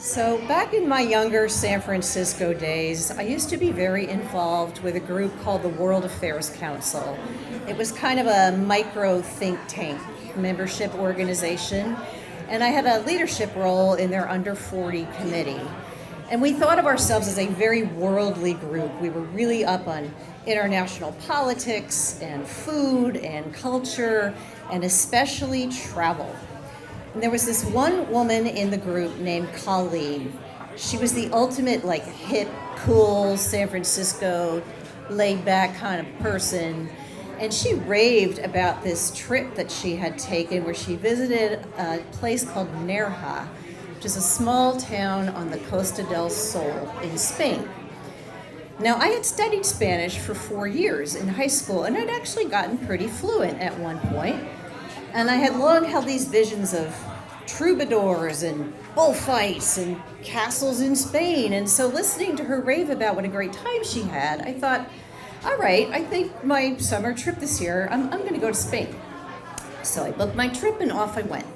So back in my younger San Francisco days, I used to be very involved with a group called the World Affairs Council. It was kind of a micro think tank membership organization, and I had a leadership role in their under 40 committee. And we thought of ourselves as a very worldly group. We were really up on international politics and food and culture and especially travel. And there was this one woman in the group named Colleen. She was the ultimate hip, cool, San Francisco, laid back kind of person. And she raved about this trip that she had taken where she visited a place called Nerja, which is a small town on the Costa del Sol in Spain. Now, I had studied Spanish for 4 years in high school, and I'd actually gotten pretty fluent at one point. And I had long held these visions of troubadours and bullfights and castles in Spain. And so listening to her rave about what a great time she had, I thought, all right, I think my summer trip this year, I'm going to go to Spain. So I booked my trip and off I went.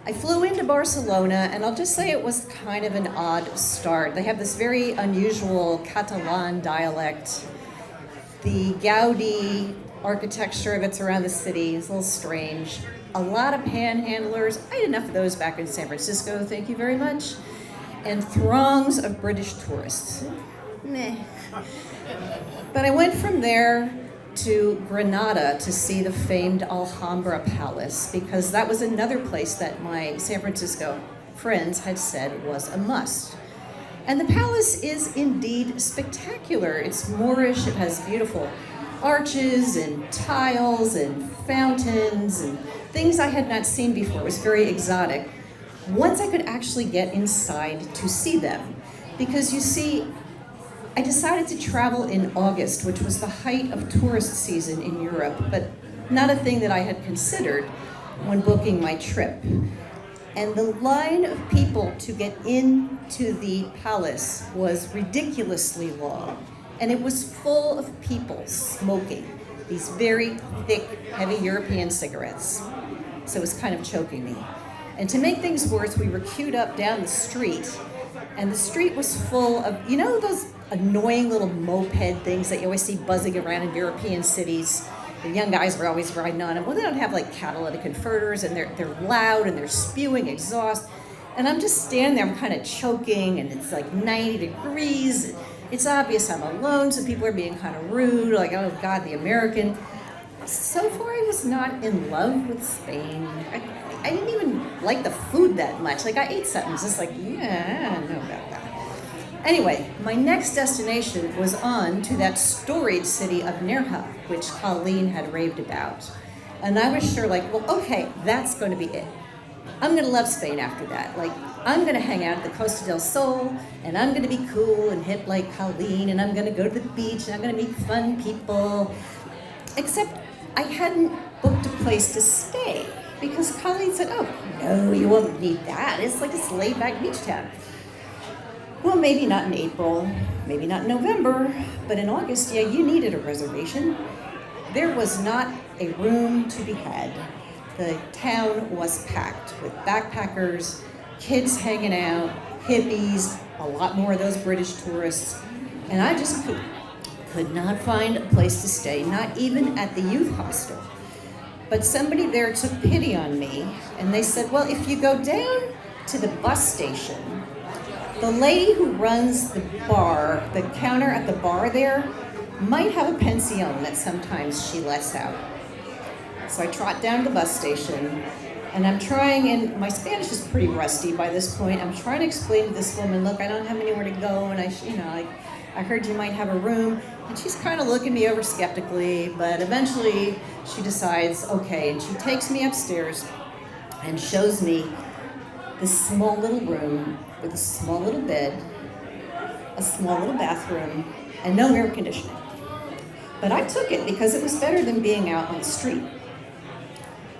I flew into Barcelona, and I'll just say it was kind of an odd start. They have this very unusual Catalan dialect. The Gaudi architecture that's around the city is a little strange. A lot of panhandlers. I had enough of those back in San Francisco, thank you very much. And throngs of British tourists. Meh. But I went from there to Granada to see the famed Alhambra Palace, because that was another place that my San Francisco friends had said was a must. And the palace is indeed spectacular. It's Moorish, it has beautiful arches and tiles and fountains and things I had not seen before. It was very exotic. Once I could actually get inside to see them, because you see, I decided to travel in August, which was the height of tourist season in Europe, but not a thing that I had considered when booking my trip. And the line of people to get into the palace was ridiculously long, and it was full of people smoking these very thick, heavy European cigarettes. So it was kind of choking me. And to make things worse, we were queued up down the street, and the street was full of, those annoying little moped things that you always see buzzing around in European cities. The young guys were always riding on them. Well, they don't have catalytic converters, and they're loud and they're spewing exhaust. And I'm just standing there, I'm kind of choking, and it's 90 degrees. It's obvious I'm alone, so people are being kind of rude, oh God, the American. So far, I was not in love with Spain. I didn't even like the food that much. I ate something, just I don't know about that. Anyway, my next destination was on to that storied city of Nerja, which Colleen had raved about. And I was sure, okay, that's going to be it. I'm going to love Spain after that. I'm going to hang out at the Costa del Sol, and I'm going to be cool and hip like Colleen, and I'm going to go to the beach, and I'm going to meet fun people. Except I hadn't booked a place to stay, because Colleen said, oh, no, you won't need that. It's this laid-back beach town. Well, maybe not in April, maybe not in November, but in August, yeah, you needed a reservation. There was not a room to be had. The town was packed with backpackers, kids hanging out, hippies, a lot more of those British tourists, and I just could not find a place to stay, not even at the youth hostel. But somebody there took pity on me, and they said, well, if you go down to the bus station, the lady who runs the bar, the counter at the bar there, might have a pension that sometimes she lets out. So I trot down to the bus station, and I'm trying, and my Spanish is pretty rusty by this point, I'm trying to explain to this woman, look, I don't have anywhere to go, and I heard you might have a room, and she's kind of looking me over skeptically, but eventually she decides, okay, and she takes me upstairs and shows me this small little room with a small little bed, a small little bathroom, and no air conditioning. But I took it because it was better than being out on the street.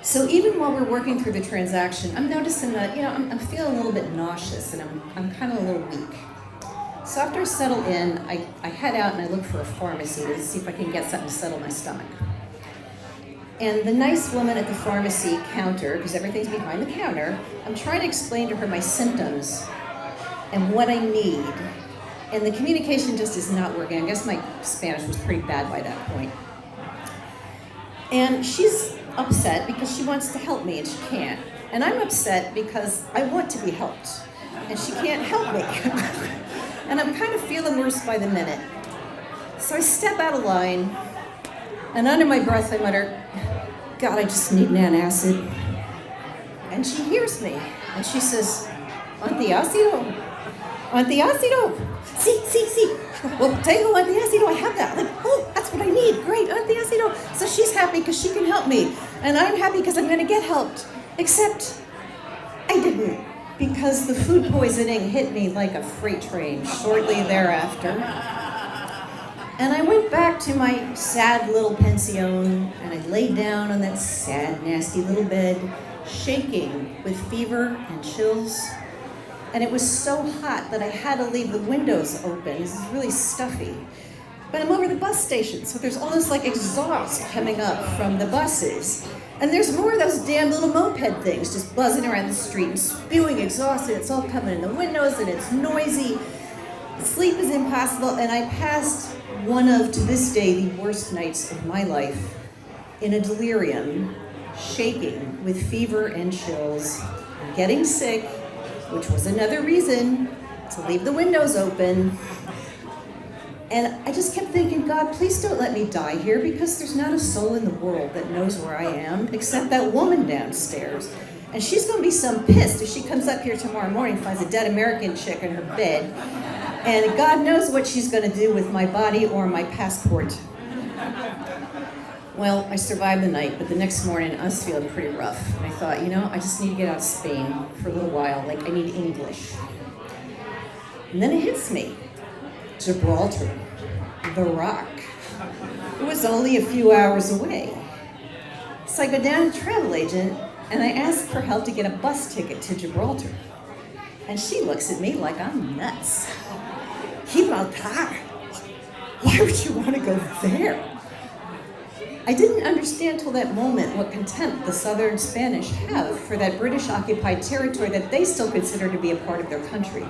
So even while we're working through the transaction, I'm noticing that, I'm feeling a little bit nauseous, and I'm kind of a little weak. So after I settle in, I head out and I look for a pharmacy to see if I can get something to settle my stomach. And the nice woman at the pharmacy counter, because everything's behind the counter, I'm trying to explain to her my symptoms and what I need. And the communication just is not working. I guess my Spanish was pretty bad by that point. And she's upset because she wants to help me and she can't. And I'm upset because I want to be helped and she can't help me. And I'm kind of feeling worse by the minute. So I step out of line, and under my breath I mutter, God, I just need an antacid. And she hears me, and she says, antiácido, antiácido, sí. Well, tengo antiácido, I have that. Like, oh, that's what I need, great, antiácido. So she's happy because she can help me, and I'm happy because I'm gonna get helped. Except, I didn't, because the food poisoning hit me like a freight train shortly thereafter. And I went back to my sad little pension, and I laid down on that sad, nasty little bed, shaking with fever and chills. And it was so hot that I had to leave the windows open. This is really stuffy. But I'm over the bus station, so there's all this like exhaust coming up from the buses. And there's more of those damn little moped things just buzzing around the street and spewing exhaust, and it's all coming in the windows, and it's noisy. Sleep is impossible, and I passed one of, to this day, the worst nights of my life in a delirium, shaking with fever and chills, getting sick, which was another reason to leave the windows open. And I just kept thinking, God, please don't let me die here, because there's not a soul in the world that knows where I am except that woman downstairs. And she's going to be some pissed if she comes up here tomorrow morning and finds a dead American chick in her bed. And God knows what she's going to do with my body or my passport. Well, I survived the night, but the next morning I was feeling pretty rough. And I thought, I just need to get out of Spain for a little while. Like, I need English. And then it hits me. Gibraltar, the Rock. It was only a few hours away. So I go down to a travel agent and I ask for help to get a bus ticket to Gibraltar. And she looks at me like I'm nuts. Gibraltar? Why would you want to go there? I didn't understand till that moment what contempt the Southern Spanish have for that British-occupied territory that they still consider to be a part of their country.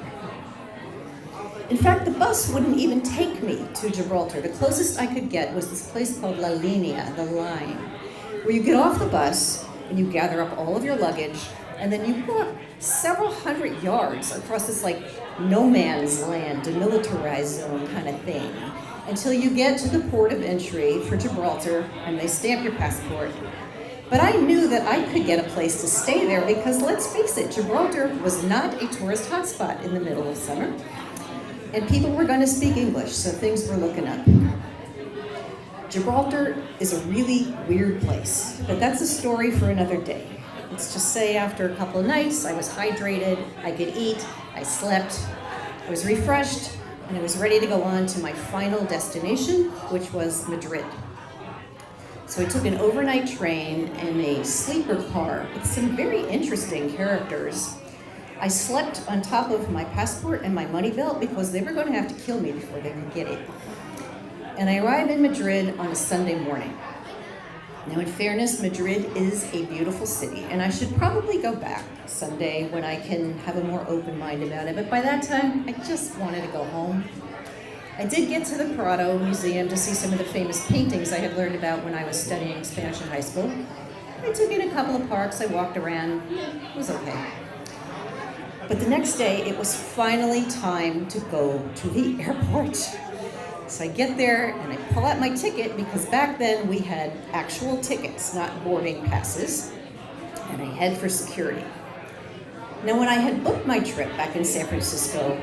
In fact, the bus wouldn't even take me to Gibraltar. The closest I could get was this place called La Linea, the line, where you get off the bus and you gather up all of your luggage, and then you walk several hundred yards across this like no man's land, demilitarized zone kind of thing, until you get to the port of entry for Gibraltar, and they stamp your passport. But I knew that I could get a place to stay there because, let's face it, Gibraltar was not a tourist hotspot in the middle of summer. And people were going to speak English, so things were looking up. Gibraltar is a really weird place, but that's a story for another day. Let's just say after a couple of nights, I was hydrated, I could eat, I slept, I was refreshed, and I was ready to go on to my final destination, which was Madrid. So I took an overnight train and a sleeper car with some very interesting characters. I slept on top of my passport and my money belt because they were going to have to kill me before they could get it. And I arrived in Madrid on a Sunday morning. Now, in fairness, Madrid is a beautiful city, and I should probably go back someday when I can have a more open mind about it. But by that time, I just wanted to go home. I did get to the Prado Museum to see some of the famous paintings I had learned about when I was studying Spanish in high school. I took in a couple of parks, I walked around, it was okay. But the next day, it was finally time to go to the airport. So I get there and I pull out my ticket, because back then we had actual tickets, not boarding passes, and I head for security. Now, when I had booked my trip back in San Francisco,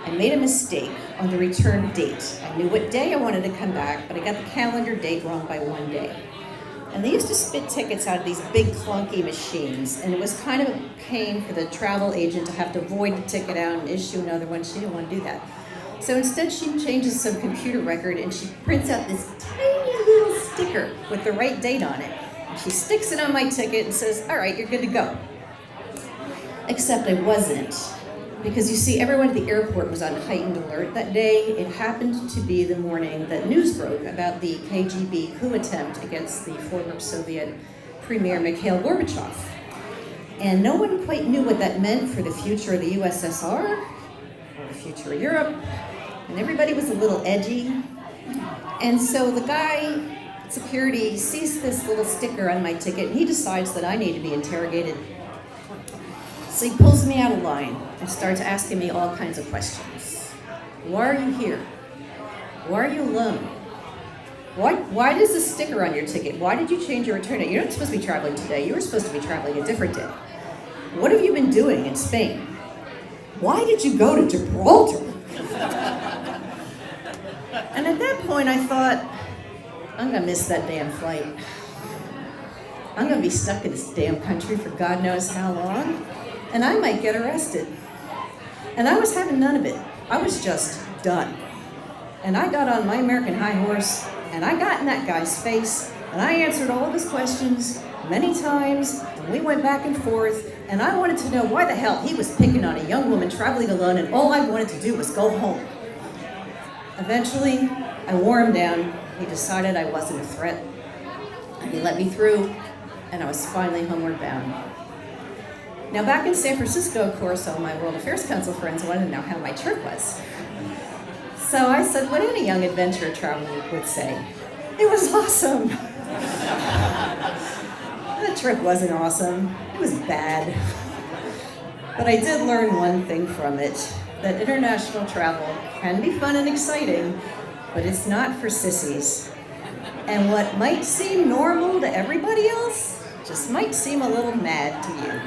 I made a mistake on the return date. I knew what day I wanted to come back, but I got the calendar date wrong by one day. And they used to spit tickets out of these big clunky machines, and it was kind of a pain for the travel agent to have to void the ticket out and issue another one. She didn't want to do that. So instead she changes some computer record and she prints out this tiny little sticker with the right date on it. And she sticks it on my ticket and says, all right, you're good to go. Except I wasn't. Because you see, everyone at the airport was on heightened alert that day. It happened to be the morning that news broke about the KGB coup attempt against the former Soviet Premier Mikhail Gorbachev. And no one quite knew what that meant for the future of the USSR, or the future of Europe, and everybody was a little edgy. And so the guy, security, sees this little sticker on my ticket, and he decides that I need to be interrogated. So he pulls me out of line and starts asking me all kinds of questions. Why are you here? Why are you alone? Why does this sticker on your ticket? Why did you change your return date? You're not supposed to be traveling today. You were supposed to be traveling a different day. What have you been doing in Spain? Why did you go to Gibraltar? And at that point I thought, I'm gonna miss that damn flight. I'm gonna be stuck in this damn country for God knows how long, and I might get arrested. And I was having none of it. I was just done. And I got on my American high horse, and I got in that guy's face, and I answered all of his questions many times, and we went back and forth, and I wanted to know why the hell he was picking on a young woman traveling alone, and all I wanted to do was go home. Eventually, I wore him down. He decided I wasn't a threat, and he let me through, and I was finally homeward bound. Now, back in San Francisco, of course, all my World Affairs Council friends wanted to know how my trip was. So I said what any young adventurer traveler would say. It was awesome. The trip wasn't awesome. It was bad. But I did learn one thing from it, that international travel can be fun and exciting, but it's not for sissies. And what might seem normal to everybody else just might seem a little mad to you.